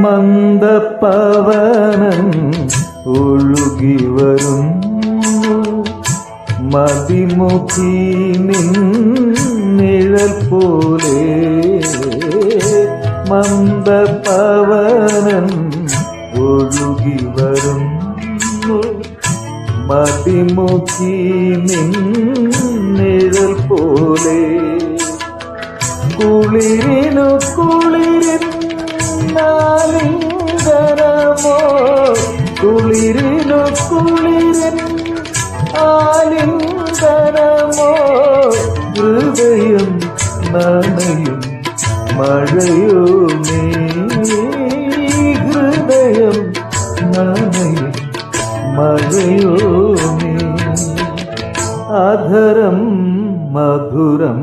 മന്ദപവനം ഒഴുകി വരുന്നു മതിമുഖി നിഴൽ പോലെ. മന്ദപവനം ഒഴുകി വരുന്നു മതിമുഖി നിഴൽ പോലെ. കുളിരിനു കുളിരിനാലിംഗനമോ കുളിരിനു കുളിരിൻ ആലിംഗനമോ ഹൃദയം നനയും മഴയോ നീ. ഹൃദയം നനയും മഴയോ നീ. അധരം മധുരം